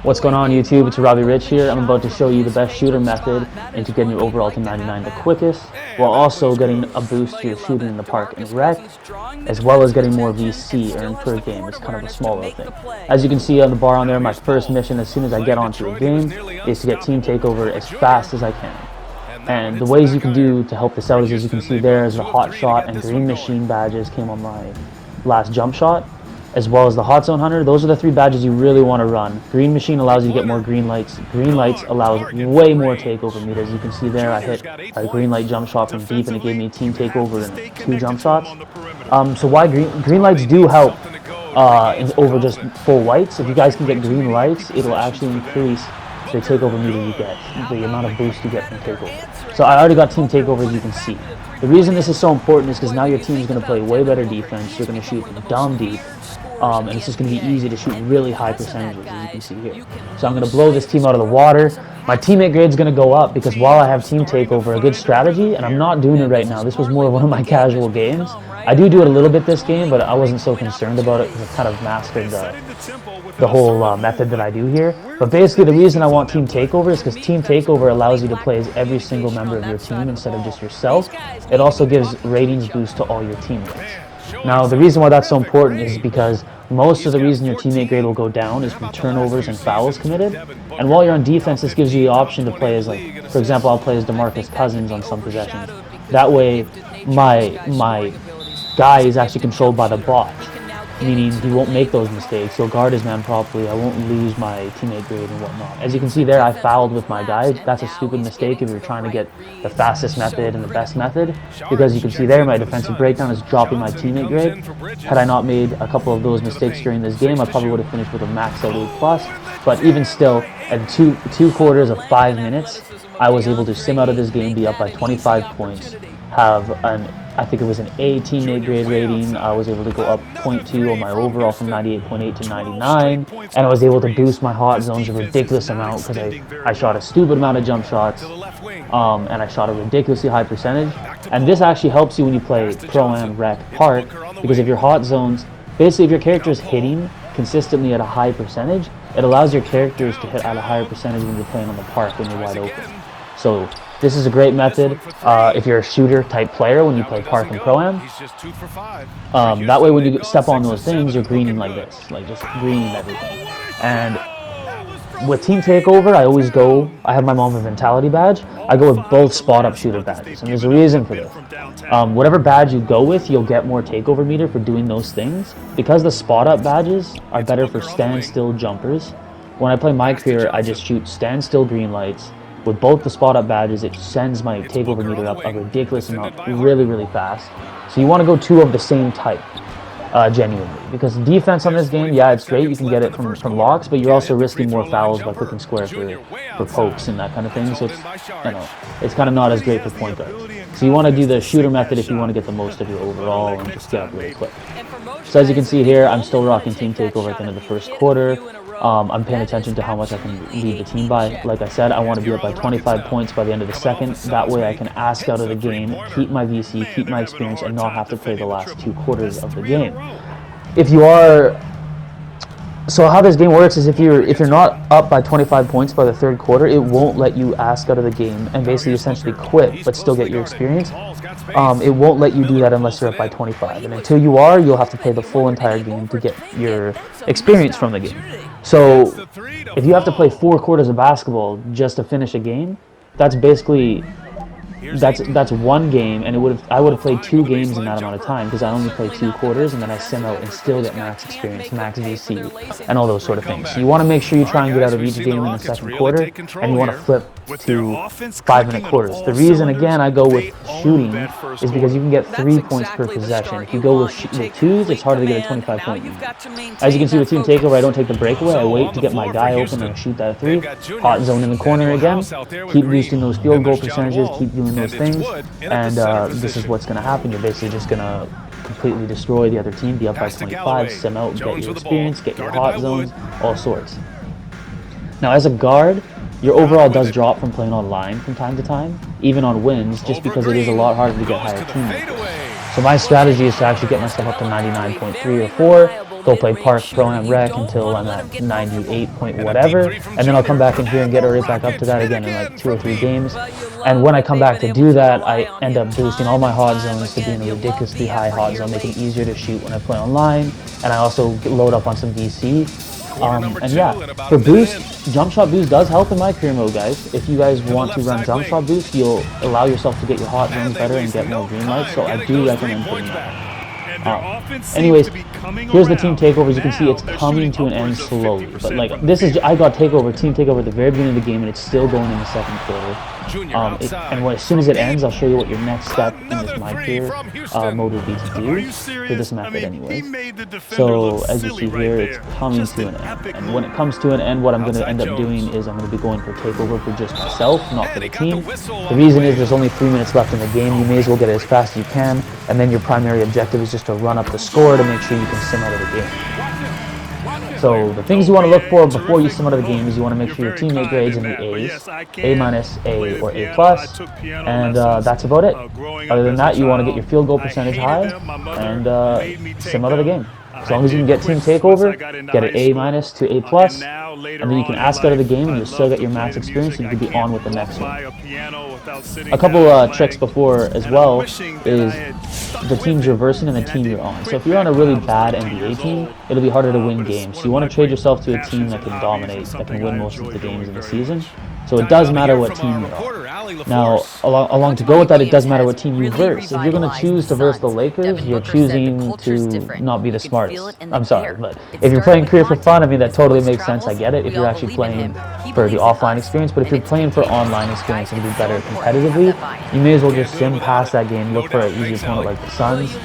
What's going on YouTube? It's Robbie Rich here. I'm about to show you the best shooter method into getting your overall to 99 the quickest, while also getting a boost to your shooting in the park and rec, as well as getting more VC earned per game. It's kind of a smaller thing. As you can see on the bar on there, my first mission as soon as I get onto a game is to get team takeover as fast as I can. And the ways you can do to help this out is, as you can see there, is the hot shot and green machine badges came on my last jump shot, as well as the hot zone hunter. Those are the three badges you really want to run. Green machine allows you to get more green lights. Green lights allows way more takeover meter. As you can see there, I hit a green light jump shot from deep and it gave me team takeover in 2 jump shots. So why green lights do help over just full whites. If you guys can get green lights, it'll actually increase the takeover meter you get, the amount of boost you get from takeover. So I already got team takeover, as you can see. The reason this is so important is because now your team is going to play way better defense. You're going to shoot dumb deep. And it's just going to be easy to shoot really high percentages, as you can see here. So I'm going to blow this team out of the water. My teammate grade's going to go up because while I have team takeover, a good strategy, and I'm not doing it right now. This was more of one of my casual games. I do it a little bit this game, but I wasn't so concerned about it because I've kind of mastered the whole method that I do here. But basically the reason I want team takeover is because team takeover allows you to play as every single member of your team instead of just yourself. It also gives ratings boost to all your teammates. Now, the reason why that's so important is because most of the reason your teammate grade will go down is from turnovers and fouls committed. And while you're on defense, this gives you the option to play as, like, for example, I'll play as DeMarcus Cousins on some possessions. That way, my guy is actually controlled by the bot, meaning he won't make those mistakes. He'll guard his man properly. I won't lose my teammate grade and whatnot. As you can see there, I fouled with my guy. That's a stupid mistake if you're trying to get the fastest method and the best method, because you can see there my defensive breakdown is dropping my teammate grade. Had I not made a couple of those mistakes during this game, I probably would have finished with a max out A+. But even still, at two quarters of 5 minutes, I was able to sim out of this game, be up by 25 points, have I think it was an A teammate grade rating. I was able to go up 0.2 on my overall from 98.8 to 99, and I was able to boost my hot zones a ridiculous amount because I shot a stupid amount of jump shots, and I shot a ridiculously high percentage. And this actually helps you when you play Pro-Am, Rec, Park, because if your hot zones, basically if your character is hitting consistently at a high percentage, it allows your characters to hit at a higher percentage when you're playing on the park when you're wide open. So this is a great method if you're a shooter type player when you play Park and Pro-Am. That way when you step on those things, you're greening like this, like just greening everything. And with team takeover, I have my Mama Mentality badge. I go with both spot up shooter badges, and there's a reason for this. Whatever badge you go with, you'll get more takeover meter for doing those things. Because the spot up badges are better for standstill jumpers, when I play my career, I just shoot standstill green lights. With both the spot up badges, it sends my takeover meter up a ridiculous amount really, really fast. So you want to go 2 of the same type, genuinely. Because defense on this game, yeah, it's great, you can get it from locks, but you're also risking more fouls by clicking square for pokes and that kind of thing. So it's kind of not as great for point guards. So you want to do the shooter method if you want to get the most of your overall and just get up really quick. So as you can see here, I'm still rocking team takeover at the end of the first quarter. I'm paying attention to how much I can lead the team by. Like I said, I want to be up by 25 points by the end of the second. That way I can ask out of the game, keep my VC, keep my experience, and not have to play the last 2 quarters of the game. So how this game works is if you're not up by 25 points by the 3rd quarter, it won't let you ask out of the game and basically essentially quit but still get your experience. It won't let you do that unless you're up by 25, and until you are, you'll have to play the full entire game to get your experience from the game. So if you have to play 4 quarters of basketball just to finish a game, that's basically that's 1 game, and I would have played 2 games in that amount of time because I only play 2 quarters and then I sim out and still get max experience, max VC, and all those sort of things. So you want to make sure you try and get out of each game in the 2nd quarter, and you want to flip to 5-minute quarters. The reason, again, I go with shooting is because you can get 3 points per possession. If you go with 2s, it's harder to get a 25-point lead. As you can see with team takeover, I don't take the breakaway. I wait to get my guy open and shoot that 3. Hot zone in the corner again. Keep boosting those field goal percentages. Keep doing those things, and this is what's going to happen. You're basically just going to completely destroy the other team, be up by 25, sim out, get your experience, get your hot zones, all sorts. Now as a guard, your overall does drop from playing online from time to time, even on wins, just because it is a lot harder to get higher teammates. So my strategy is to actually get myself up to 99.3 or 4, go play Park, Pro-Am, Rec until I'm at 98 point whatever, and then I'll come back in here and get right back up to that again in like 2 or 3 games. And when I come back to do that, I end up boosting all my hot zones to be in a ridiculously high hot zone, making it easier to shoot when I play online, and I also load up on some VC. And yeah, for boost, jump shot boost does help in my career mode, guys. If you guys want to run jump shot boost, you'll allow yourself to get your hot zones better and get more green lights, so I do recommend putting that. Anyways, here's the team takeover. As you can see, it's coming to an end slowly, but like this is, I got team takeover at the very beginning of the game, and it's still going in the second quarter. As soon as it ends, I'll show you what your next step in this My Player mode would be to do for this method anyways. So as you see here, it's coming to an end. And when it comes to an end, what I'm going to end up doing is I'm going to be going for takeover for just myself, not for the team. The reason is there's only 3 minutes left in the game. You may as well get it as fast as you can. And then your primary objective is just to run up the score to make sure you can sim out of the game. So the things you want to look for before you sim out of the game is you want to make sure your teammate grades in the A's, A-, A, or A+, and that's about it. Other than that, you want to get your field goal percentage high and sim out of the game. As long as you can get team takeover, get an A- to A+, and then you can ask out of the game and you'll still get your max experience and you can be on with the next one. A couple tricks before as well is the teams you're versing and the team you're on. So if you're on a really bad NBA team, it'll be harder to win games. So you want to trade yourself to a team that can dominate, that can win most of the games in the season. So it does matter what team you're on. Now, along to go with that, it does matter what team you verse. If you're going to choose to verse the Lakers, you're choosing to not be the smartest. I'm sorry, but if you're playing career for fun, I mean, that totally makes sense. I get it. If you're actually playing for the offline experience, but if you're playing for online experience and to be better competitively, you may as well just sim past that game, look for an easy opponent like the Suns.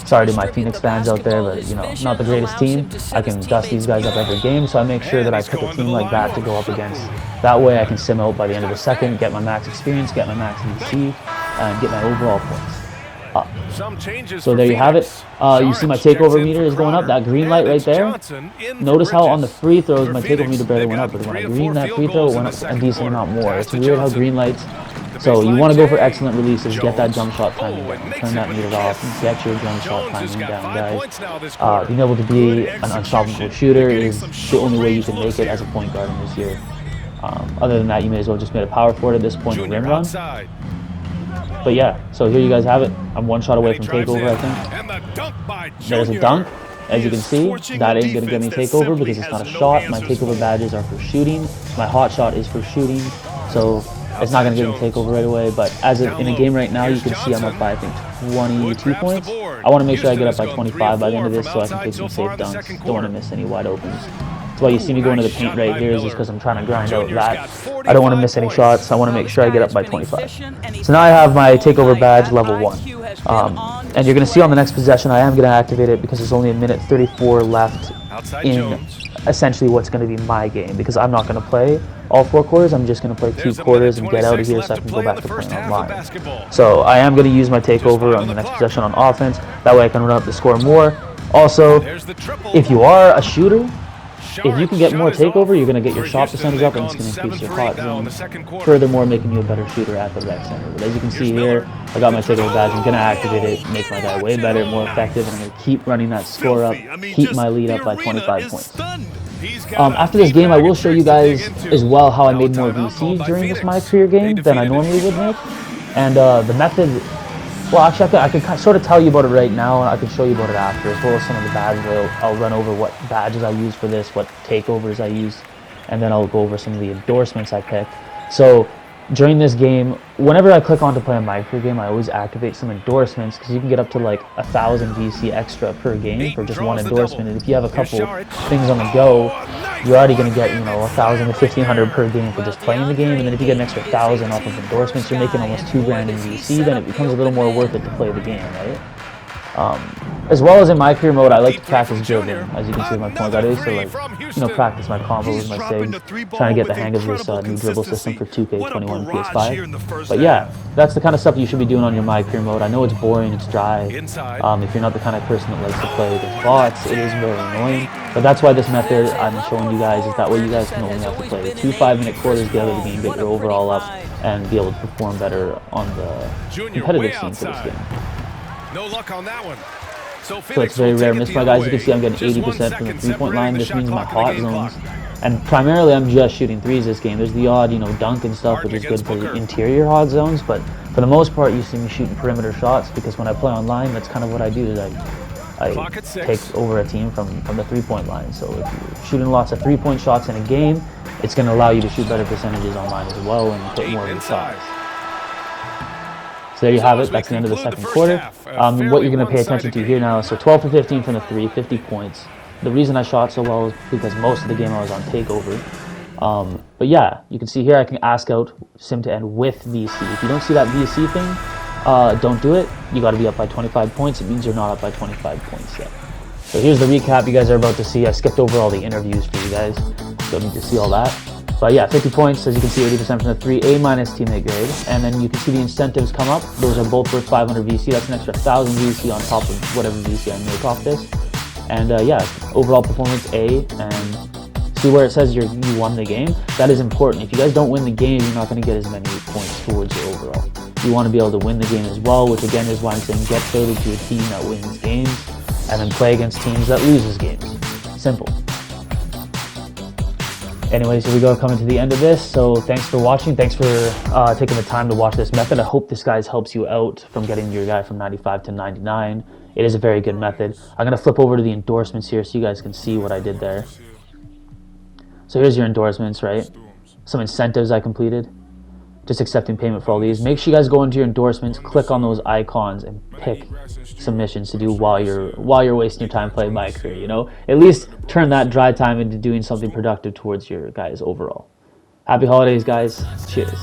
Sorry to my Phoenix fans out there, but you know, not the greatest team. I can dust these guys up every game, so I make sure that I pick a team like that to go up against. That way I can sim out by the end of the second, get my max experience, get my max VC, and get my overall points up. So there you have it. You see my takeover meter is going up, that green light right there. Notice how on the free throws my takeover meter barely went up, but when I green that free throw, it went up a decent amount more. It's weird how green lights. So you want to go for excellent releases, get that jump shot timing down, turn that meter off, and get your jump shot timing down, guys. Being able to be an unstoppable shooter is the only way you can make it as a point guard in this year. Other than that, you may as well just made a power forward at this point or rim run. But yeah, so here you guys have it. I'm one shot away from takeover, I think. There's a dunk. As you can see, that ain't going to get me takeover because it's not a shot. My takeover badges are for shooting. My hot shot is for shooting. So it's not going to get me takeover right away. But as in a game right now, you can see I'm up by, I think, 22 points. I want to make sure I get up by 25 by the end of this so I can take some safe dunks. Don't want to miss any wide opens. That's why you see me going to the paint right here, is just because I'm trying to grind out that. I don't want to miss any shots. I want to make sure I get up by 25. So now I have my takeover badge level 1. And you're going to see on the next possession, I am going to activate it because there's only 1:34 left in essentially what's going to be my game, because I'm not going to play all 4 quarters. I'm just going to play 2 quarters and get out of here so I can go back to playing online. So I am going to use my takeover on the next possession on offense. That way I can run up the score more. Also, if you are a shooter, if you can get more takeover, you're going to get your shot percentage up and it's going to increase your hot zone, furthermore making you a better shooter at the rec center. But as you can see here, I got my takeover badge. I'm going to activate it, make my guy way better, more effective, and I'm going to keep running that score up, keep my lead up by 25 points. After this game, I will show you guys as well how I made more VC during this My Career game than I normally would make. And the method, well, actually, I can sort of tell you about it right now, and I can show you about it after, as well as some of the badges. I'll run over what badges I use for this, what takeovers I use, and then I'll go over some of the endorsements I picked. So during this game, whenever I click on to play a My Career game, I always activate some endorsements, because you can get up to like 1,000 VC extra per game for just one endorsement. And if you have a couple things on the go, you're already going to get, 1,000 to 1,500 per game for just playing the game. And then if you get an extra 1,000 off of endorsements, you're making almost $2,000 in VC. Then it becomes a little more worth it to play the game, right? As well as in My Career mode, I like to practice dribbling. As you can see with my point guard, I used to practice my combos, my sigs, trying to get the hang of this new dribble system for 2K21 PS5. But yeah, that's the kind of stuff you should be doing on your My Career mode. I know it's boring, it's dry. If you're not the kind of person that likes to play against bots, it is very annoying. But that's why this method I'm showing you guys is that way you guys can only have to play 2 5-minute quarters, get out of the game, get your overall up, and be able to perform better on the competitive scene for this game. No luck on that one. So it's very rare miss, my guys. You can see I'm getting 80% from the three-point line. This means my hot zones. And primarily, I'm just shooting threes this game. There's the odd, dunk and stuff, which is good for the interior hot zones. But for the most part, you see me shooting perimeter shots because when I play online, that's kind of what I do. Is I take over a team from the three-point line. So if you're shooting lots of three-point shots in a game, it's going to allow you to shoot better percentages online as well and put more of your shots. So there you have it. That's the end of the second quarter. What you're going to pay attention to here now, so 12 for 15 from the three, 50 points. The reason I shot so well is because most of the game I was on takeover. But yeah, you can see here I can ask out sim to end with VC. If you don't see that VC thing, don't do it. You got to be up by 25 points. It means you're not up by 25 points yet. So here's the recap you guys are about to see. I skipped over all the interviews for you guys. Don't need to see all that. But yeah, 50 points, as you can see, 80% from the 3, A- teammate grade. And then you can see the incentives come up. Those are both worth 500 VC. That's an extra 1,000 VC on top of whatever VC I make off this. And yeah, overall performance A. And see where it says you won the game? That is important. If you guys don't win the game, you're not going to get as many points towards your overall. You want to be able to win the game as well, which again is why I'm saying get traded to a team that wins games and then play against teams that loses games. Simple. Anyways, here we go, coming to the end of this. So thanks for watching. Thanks for taking the time to watch this method. I hope this, guys, helps you out from getting your guy from 95 to 99. It is a very good method. I'm going to flip over to the endorsements here so you guys can see what I did there. So here's your endorsements, right? Some incentives I completed. Just accepting payment for all these. Make sure you guys go into your endorsements, click on those icons, and pick some missions to do while you're wasting your time playing My Career. At least turn that dry time into doing something productive towards your guys overall. Happy holidays, guys. Cheers.